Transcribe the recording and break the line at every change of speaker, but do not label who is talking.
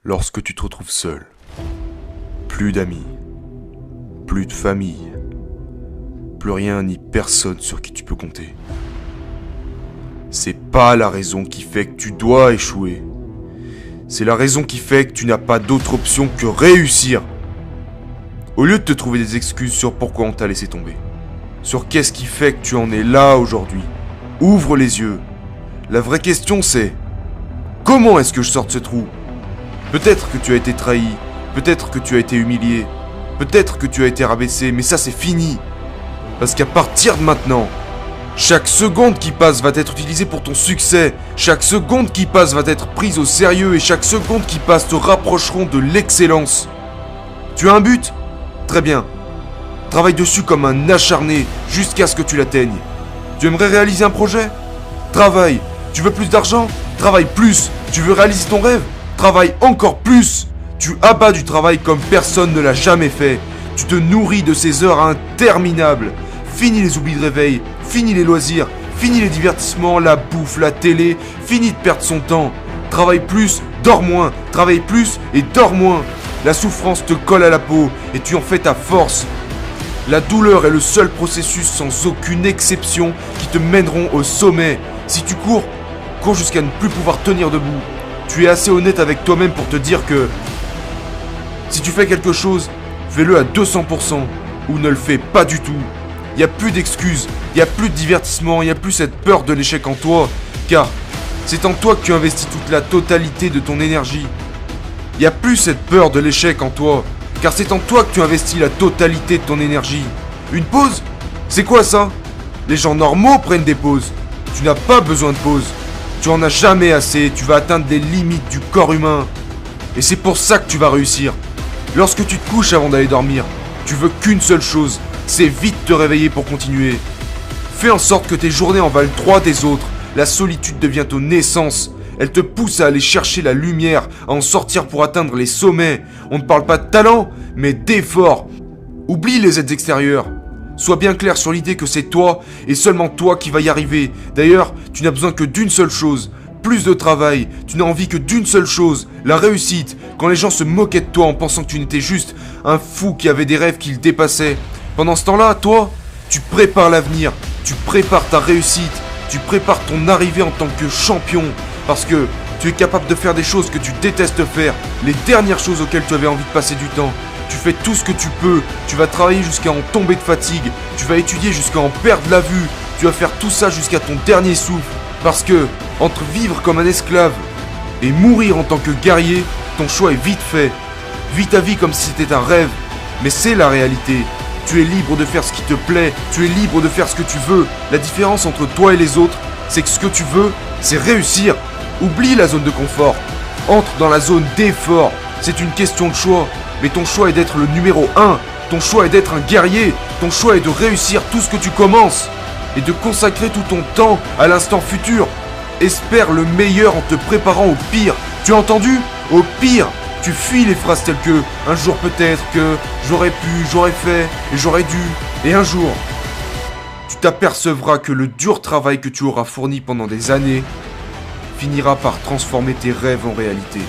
Lorsque tu te retrouves seul, plus d'amis, plus de famille, plus rien ni personne sur qui tu peux compter. C'est pas la raison qui fait que tu dois échouer. C'est la raison qui fait que tu n'as pas d'autre option que réussir. Au lieu de te trouver des excuses sur pourquoi on t'a laissé tomber, sur qu'est-ce qui fait que tu en es là aujourd'hui, ouvre les yeux. La vraie question c'est, comment est-ce que je sors de ce trou ? Peut-être que tu as été trahi, peut-être que tu as été humilié, peut-être que tu as été rabaissé, mais ça c'est fini. Parce qu'à partir de maintenant, chaque seconde qui passe va être utilisée pour ton succès, chaque seconde qui passe va être prise au sérieux et chaque seconde qui passe te rapprocheront de l'excellence. Tu as un but ? Très bien. Travaille dessus comme un acharné jusqu'à ce que tu l'atteignes. Tu aimerais réaliser un projet ? Travaille. Tu veux plus d'argent ? Travaille plus. Tu veux réaliser ton rêve ? Travaille encore plus. Tu abats du travail comme personne ne l'a jamais fait. Tu te nourris de ces heures interminables. Fini les oublis de réveil, fini les loisirs, fini les divertissements, la bouffe, la télé, fini de perdre son temps. Travaille plus, dors moins, travaille plus et dors moins. La souffrance te colle à la peau et tu en fais ta force. La douleur est le seul processus sans aucune exception qui te mèneront au sommet. Si tu cours jusqu'à ne plus pouvoir tenir debout. Tu es assez honnête avec toi-même pour te dire que si tu fais quelque chose, fais-le à 200% ou ne le fais pas du tout. Il n'y a plus d'excuses, il n'y a plus de divertissement, il n'y a plus cette peur de l'échec en toi, car c'est en toi que tu investis toute la totalité de ton énergie. Il n'y a plus cette peur de l'échec en toi, car c'est en toi que tu investis la totalité de ton énergie. Une pause ? C'est quoi ça ? Les gens normaux prennent des pauses. Tu n'as pas besoin de pause. Tu en as jamais assez, tu vas atteindre des limites du corps humain. Et c'est pour ça que tu vas réussir. Lorsque tu te couches avant d'aller dormir, tu veux qu'une seule chose, c'est vite te réveiller pour continuer. Fais en sorte que tes journées en valent 3 des autres. La solitude devient ton essence. Elle te pousse à aller chercher la lumière, à en sortir pour atteindre les sommets. On ne parle pas de talent, mais d'effort. Oublie les aides extérieures. Sois bien clair sur l'idée que c'est toi et seulement toi qui vas y arriver. D'ailleurs, tu n'as besoin que d'une seule chose. Plus de travail. Tu n'as envie que d'une seule chose, la réussite. Quand les gens se moquaient de toi en pensant que tu n'étais juste un fou qui avait des rêves qui le dépassaient. Pendant ce temps-là, toi, tu prépares l'avenir. Tu prépares ta réussite. Tu prépares ton arrivée en tant que champion. Parce que tu es capable de faire des choses que tu détestes faire. Les dernières choses auxquelles tu avais envie de passer du temps. Tu fais tout ce que tu peux, tu vas travailler jusqu'à en tomber de fatigue, tu vas étudier jusqu'à en perdre la vue, tu vas faire tout ça jusqu'à ton dernier souffle. Parce que, entre vivre comme un esclave et mourir en tant que guerrier, ton choix est vite fait. Vis ta vie comme si c'était un rêve, mais c'est la réalité. Tu es libre de faire ce qui te plaît, tu es libre de faire ce que tu veux. La différence entre toi et les autres, c'est que ce que tu veux, c'est réussir. Oublie la zone de confort, entre dans la zone d'effort. C'est une question de choix. Mais ton choix est d'être le numéro 1, ton choix est d'être un guerrier, ton choix est de réussir tout ce que tu commences et de consacrer tout ton temps à l'instant futur. Espère le meilleur en te préparant au pire. Tu as entendu ? Au pire. Tu fuis les phrases telles que « un jour peut-être que j'aurais pu, j'aurais fait et j'aurais dû » et un jour. Tu t'apercevras que le dur travail que tu auras fourni pendant des années finira par transformer tes rêves en réalité.